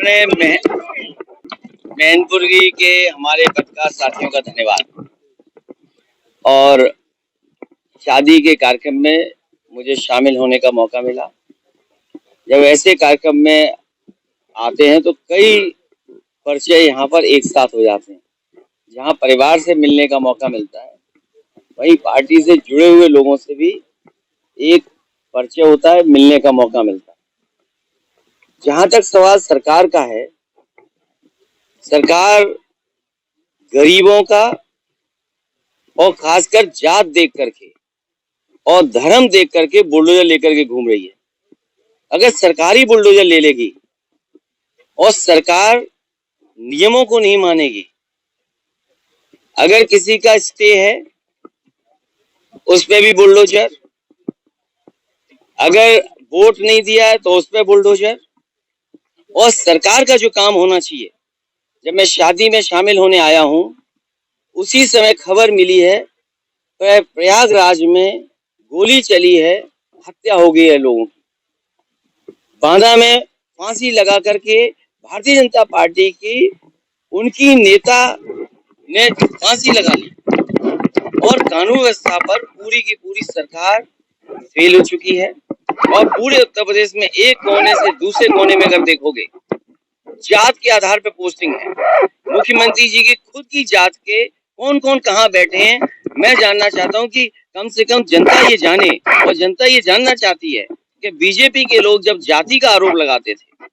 अपने मैनपुरी के हमारे पत्रकार साथियों का धन्यवाद। और शादी के कार्यक्रम में मुझे शामिल होने का मौका मिला। जब ऐसे कार्यक्रम में आते हैं तो कई परिचय यहाँ पर एक साथ हो जाते हैं। जहाँ परिवार से मिलने का मौका मिलता है, वहीं पार्टी से जुड़े हुए लोगों से भी एक परिचय होता है, मिलने का मौका मिलता है। जहां तक सवाल सरकार का है, सरकार गरीबों का और खासकर जात देख करके और धर्म देख करके बुलडोजर लेकर के घूम रही है। अगर सरकारी बुलडोजर ले लेगी और सरकार नियमों को नहीं मानेगी, अगर किसी का स्टे है उस पे भी बुलडोजर, अगर वोट नहीं दिया है तो उस पे बुलडोजर। और सरकार का जो काम होना चाहिए, जब मैं शादी में शामिल होने आया हूं उसी समय खबर मिली है प्रयागराज में गोली चली है, हत्या हो गई है लोगों की। बांदा में फांसी लगा करके भारतीय जनता पार्टी की उनकी नेता ने फांसी लगा ली और कानून व्यवस्था पर पूरी की पूरी सरकार फेल हो चुकी है। और पूरे उत्तर प्रदेश में एक कोने से दूसरे कोने में अगर देखोगे, जात के आधार पर पोस्टिंग है। मुख्यमंत्री जी की खुद की जात के कौन कौन कहाँ बैठे हैं, मैं जानना चाहता हूं कि कम से कम जनता ये जाने। और जनता ये जानना चाहती है कि बीजेपी के लोग जब जाति का आरोप लगाते थे,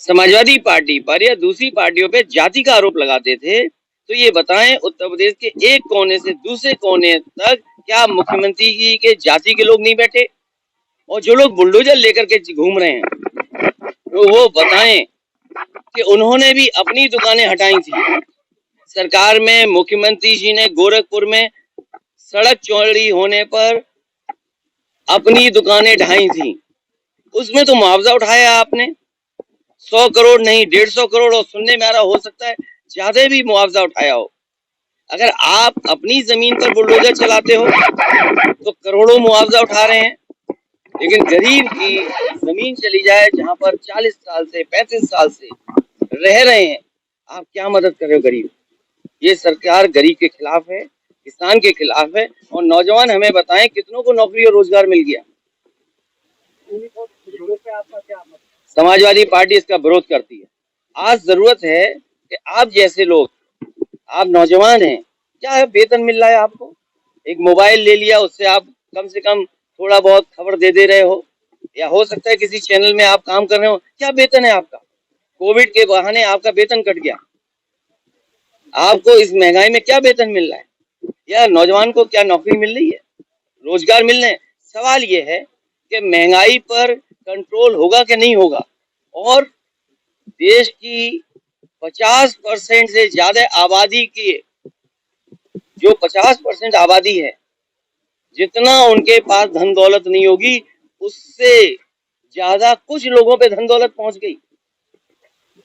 समाजवादी पार्टी पर या दूसरी पार्टियों पे जाति का आरोप लगाते थे, तो ये बताएं उत्तर प्रदेश के एक कोने से दूसरे कोने तक क्या मुख्यमंत्री जी के जाति के लोग नहीं बैठे? और जो लोग बुलडोजर लेकर के घूम रहे हैं तो वो बताएं कि उन्होंने भी अपनी दुकानें हटाई थी। सरकार में मुख्यमंत्री जी ने गोरखपुर में सड़क चौड़ी होने पर अपनी दुकानें ढाई थी, उसमें तो मुआवजा उठाया आपने 100 करोड़ नहीं 150 करोड़, और सुनने में आ रहा हो सकता है ज्यादा भी मुआवजा उठाया हो। अगर आप अपनी जमीन पर बुलडोजर चलाते हो तो करोड़ों मुआवजा उठा रहे हैं, लेकिन गरीब की जमीन चली जाए जहां पर 40 साल से 35 साल से रह रहे हैं, आप क्या मदद कर रहे हो गरीब? ये सरकार गरीब के खिलाफ है, किसान के खिलाफ है। और नौजवान हमें बताएं कितनों को नौकरी और रोजगार मिल गया? समाजवादी पार्टी इसका विरोध करती है। आज जरूरत है कि आप जैसे लोग, आप नौजवान हैं, क्या वेतन मिल रहा है आपको? एक मोबाइल ले लिया, उससे आप कम से कम थोड़ा बहुत खबर दे रहे हो, या हो सकता है किसी चैनल में आप काम कर रहे हो, क्या वेतन है आपका? कोविड के बहाने आपका वेतन कट गया, आपको इस महंगाई में क्या वेतन मिल रहा है? या नौजवान को क्या नौकरी मिल रही है, रोजगार मिल रहे हैं? सवाल ये है कि महंगाई पर कंट्रोल होगा कि नहीं होगा। और देश की 50% से ज्यादा आबादी की, जो 50% आबादी है, जितना उनके पास धन दौलत नहीं होगी उससे ज्यादा कुछ लोगों पे धन दौलत पहुंच गई।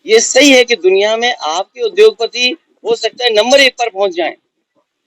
ये सही है कि दुनिया में आपके उद्योगपति हो सकता है नंबर 1 पर पहुंच जाएं,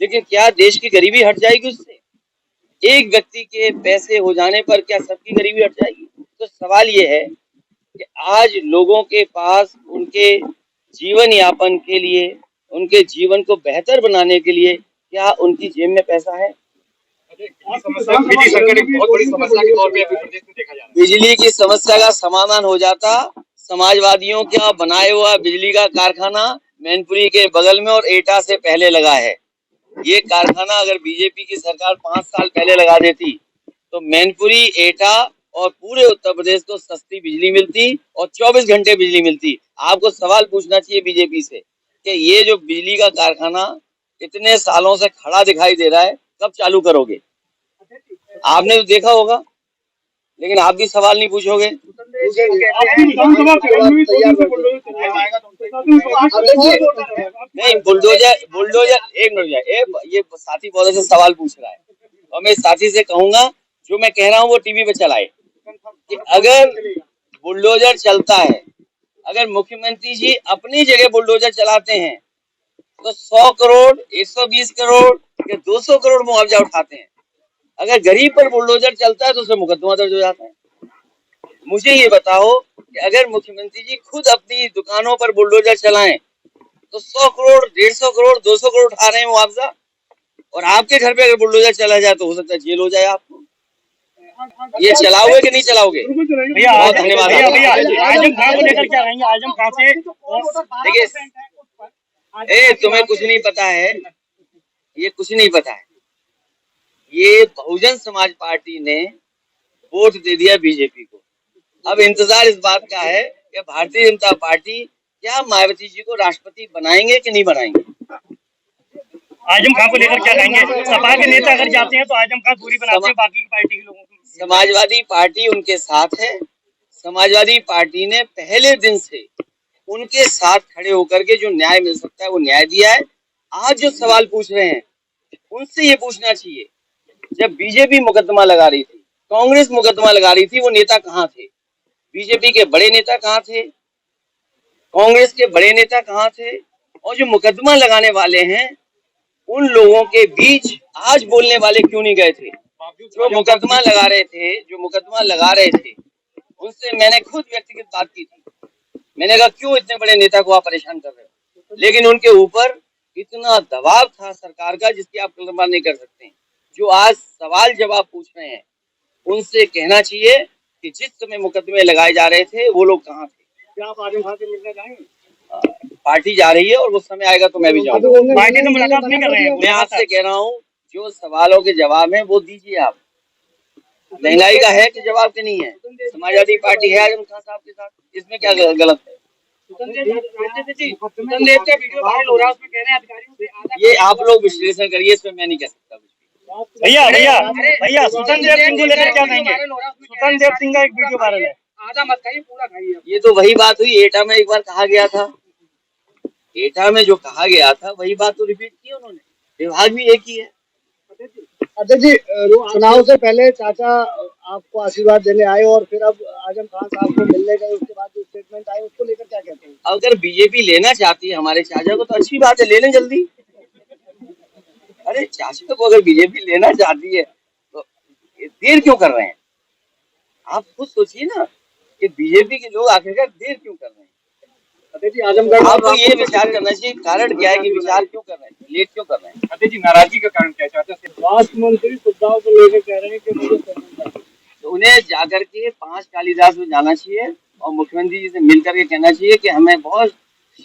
लेकिन क्या देश की गरीबी हट जाएगी उससे? एक व्यक्ति के पैसे हो जाने पर क्या सबकी गरीबी हट जाएगी? तो सवाल ये है कि आज लोगों के पास उनके जीवन यापन के लिए, उनके जीवन को बेहतर बनाने के लिए क्या उनकी जेब में पैसा है? बिजली संकट एक बहुत बड़ी समस्या के तौर पे अभी प्रदेश में देखा जा रहा है। बिजली की समस्या का समाधान हो जाता समाजवादियों का बनाया हुआ बिजली का कारखाना मैनपुरी के बगल में और एटा से पहले लगा है। ये कारखाना अगर बीजेपी की सरकार 5 साल पहले लगा देती तो मैनपुरी, एटा और पूरे उत्तर प्रदेश को सस्ती बिजली मिलती और 24 घंटे बिजली मिलती। आपको सवाल पूछना चाहिए बीजेपी से कि ये जो बिजली का कारखाना इतने सालों से खड़ा दिखाई दे रहा है, कब चालू करोगे? आपने तो देखा होगा, लेकिन आप भी सवाल नहीं पूछोगे। नहीं, बुलडोजर बुलडोजर एक मिनट, ये साथी बहुत से सवाल पूछ रहा है और मैं साथी से कहूंगा जो मैं कह रहा हूँ वो टीवी पे चलाए कि अगर बुलडोजर चलता है, अगर मुख्यमंत्री जी अपनी जगह बुलडोजर चलाते हैं तो 100 करोड़ 120 करोड़ या 200 करोड़ मुआवजा उठाते हैं। अगर गरीब पर बुलडोजर चलता है तो उसमें मुकदमा दर्ज हो जाता है। मुझे ये बताओ कि अगर मुख्यमंत्री जी खुद अपनी दुकानों पर बुलडोजर चलाएं तो 100 करोड़, 150 करोड़, 200 करोड़ उठा रहे हैं मुआवजा, और आपके घर पे अगर बुलडोजर चला जाए तो हो सकता है जेल हो जाए आपको। ये चलाओगे कि नहीं चलाओगे? भैया बहुत धन्यवाद। भैया भैया आजम खान को लेकर क्या कहेंगे? आजम खान से देखिए, तुम्हें कुछ नहीं पता है, ये कुछ नहीं पता है। ये बहुजन समाज पार्टी ने वोट दे दिया बीजेपी को। अब इंतजार इस बात का है कि भारतीय जनता पार्टी क्या मायावती जी को राष्ट्रपति बनाएंगे कि नहीं बनाएंगे। आजम खान को लेकर क्या कहेंगे? सपा के नेता अगर जाते हैं तो आजम खान दूरी बनाते हैं बाकी की पार्टी के लोगों को। समाजवादी पार्टी उनके साथ है। समाजवादी पार्टी ने पहले दिन से उनके साथ खड़े होकर के जो न्याय मिल सकता है वो न्याय दिया है। आज जो सवाल पूछ रहे हैं उनसे ये पूछना चाहिए, जब बीजेपी मुकदमा लगा रही थी, कांग्रेस मुकदमा लगा रही थी, वो नेता कहाँ थे? बीजेपी के बड़े नेता कहाँ थे? कांग्रेस के बड़े नेता कहाँ थे? और जो मुकदमा लगाने वाले हैं उन लोगों के बीच आज बोलने वाले क्यों नहीं गए थे? जो मुकदमा लगा रहे थे उनसे मैंने खुद व्यक्तिगत बात की थी। मैंने कहा क्यों इतने बड़े नेता को आप परेशान कर रहे हो? लेकिन उनके ऊपर इतना दबाव था सरकार का जिसकी आप कल्पना नहीं कर सकते। जो आज सवाल जवाब पूछ रहे हैं उनसे कहना चाहिए कि जिस समय मुकदमे लगाए जा रहे थे वो लोग कहाँ थे। क्या आप आजम खान से मिलने जाएंगे? पार्टी जा रही है और वो समय आएगा तो मैं भी जाऊंगा। पार्टी तो मुलाकात नहीं कर रहे हैं। मैं आपसे कह रहा हूँ जो सवालों के जवाब है वो दीजिए आप। महंगाई का है कि जवाब के नहीं है? समाजवादी पार्टी है आजम खान साहब के साथ, इसमें क्या गलत है? ये आप लोग विश्लेषण करिए, इसमें मैं नहीं कह सकता। भैया भैया भैया स्वतंत्र देव सिंह को लेकर क्या कहेंगे? स्वतंत्र देव सिंह का एक वीडियो वायरल है। आधा मत खाइए, पूरा खाइए। ये तो वही बात हुई एटा में एक बार कहा गया था। एटा में जो कहा गया था वही बात तो रिपीट की उन्होंने। विभाग भी एक ही है। अध्यक्ष जी, चुनाव से पहले चाचा आपको आशीर्वाद देने आए और फिर अब आजम खान साहब को मिलने गए, उसके बाद जो स्टेटमेंट आए उसको लेकर क्या कहते हैं? अगर बीजेपी लेना चाहती है हमारे चाचा को तो अच्छी बात है, ले लें जल्दी। अरे चाचा को अगर बीजेपी लेना चाहती है तो देर क्यों कर रहे हैं? आप खुद सोचिए ना कि बीजेपी के लोग आखिरकार देर क्यों कर रहे हैं। जी, आजमगढ़ आपको ये विचार करना चाहिए कारण क्या है कि विचार क्यों कर रहे हैं, लेट क्यों कर रहे हैं। अध्यक्ष जी नाराजगी का कारण क्या चाहते हैं? स्वास्थ्य मंत्री सुविधाओं को लेकर कह रहे हैं कि मुझे तो उन्हें जाकर के 5 कालीदास में जाना चाहिए और मुख्यमंत्री जी से मिलकर के कहना चाहिए कि हमें बहुत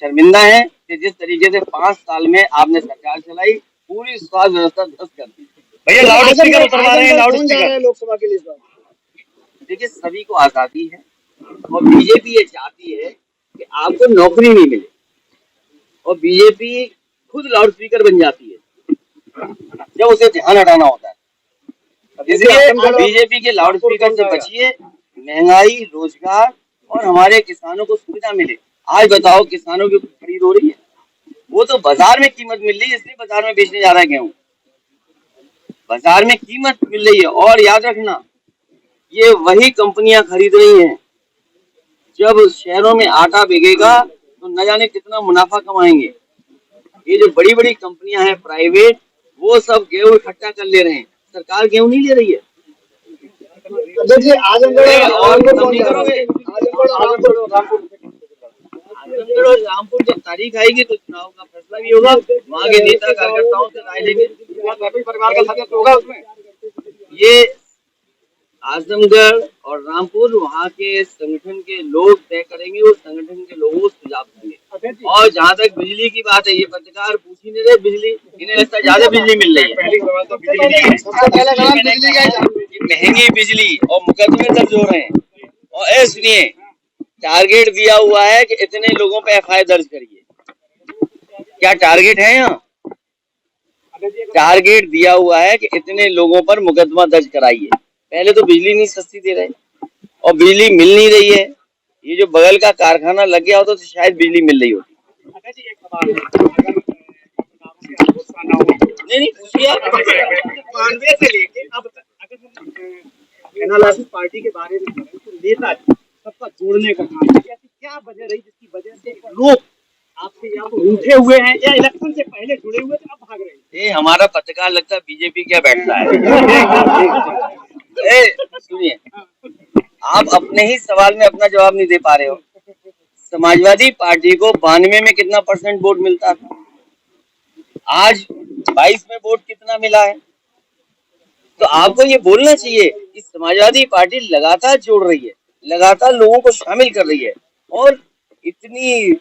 शर्मिंदा है कि जिस तरीके से 5 साल में आपने सरकार चलाई, पूरी स्वास्थ्य व्यवस्था ध्वस्त कर दी। भैया लाउड स्पीकर उतरवा रहे हैं, लाउड स्पीकर। लोकसभा के लिए इस बार देखिए सभी को आजादी है और बीजेपी ये चाहती है कि आपको नौकरी नहीं मिले और बीजेपी खुद लाउड स्पीकर बन जाती है जब उसे ध्यान हटाना होता है। इसलिए बीजेपी के लाउड स्पीकर से बचिए। महंगाई, रोजगार और हमारे किसानों को सुविधा मिले। आज बताओ किसानों की खरीद हो रही है, वो तो बाजार में कीमत मिल रही है इसलिए बाजार में बेचने जा रहा है गेहूं। बाजार में कीमत मिल रही है और याद रखना ये वही कंपनियां खरीद रही हैं। जब शहरों में आटा बिकेगा तो न जाने कितना मुनाफा कमाएंगे। ये जो बड़ी बड़ी कंपनियां हैं प्राइवेट, वो सब गेहूं इकट्ठा कर ले रहे हैं, सरकार गेहूं नहीं ले रही है। जी, आजमगढ़ और नहीं करोगे। आजमगढ़ और रामपुर जब तारीख आएगी तो चुनाव का फैसला भी होगा, वहाँ के नेता कार्यकर्ताओं से राय लेंगे। परिवार का सदस्य होगा उसमें। ये आजमगढ़ और रामपुर वहाँ के संगठन के लोग तय करेंगे, उस संगठन के लोगों को सुझाव देंगे। और जहाँ तक बिजली की बात है, ये पत्रकार पूछ ही नहीं रहे बिजली, इन्हें लगता है ज्यादा बिजली मिल रही है। महंगी बिजली और मुकदमे दर्ज हो रहे हैं। और सुनिए, टारगेट दिया हुआ है कि इतने लोगों पे एफआईआर दर्ज करिए। क्या टारगेट है यहाँ? टारगेट दिया हुआ है कि इतने लोगों पर मुकदमा दर्ज कराइए। पहले तो बिजली नहीं सस्ती दे रहे और बिजली मिल नहीं रही है। ये जो बगल का कारखाना लग गया होता तो शायद बिजली मिल रही होती। नहीं पूछिए आप। एनालिसिस पार्टी के बारे में करें तो नेता सबका जोड़ने का काम है। ऐसी क्या वजह रही जिसकी वजह से लोग आपसे या तो रूठे हुए हैं या इलेक्शन से पहले जुड़े हुए थे अब भाग रहे हैं? ये हमारा पत्रकार लगता है बीजेपी क्या बैठता है। सुनिए, आप अपने ही सवाल में अपना जवाब नहीं दे पा रहे हो। समाजवादी पार्टी को 92 में कितना % वोट मिलता था, आज 22 में वोट कितना मिला है? तो आपको ये बोलना चाहिए कि समाजवादी पार्टी लगातार जोड़ रही है, लगातार लोगों को शामिल कर रही है, और इतनी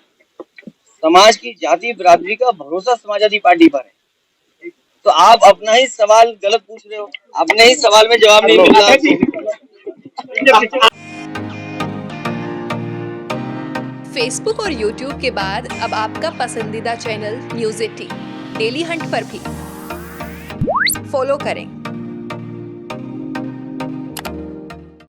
समाज की जाति बिरादरी का भरोसा समाजवादी पार्टी पर है। तो आप अपना ही सवाल गलत पूछ रहे हो, अपने ही सवाल में जवाब नहीं मिल रहा आपको। फेसबुक और यूट्यूब के बाद अब आपका पसंदीदा चैनल न्यूज़ 18 डेली हंट पर भी फॉलो करें।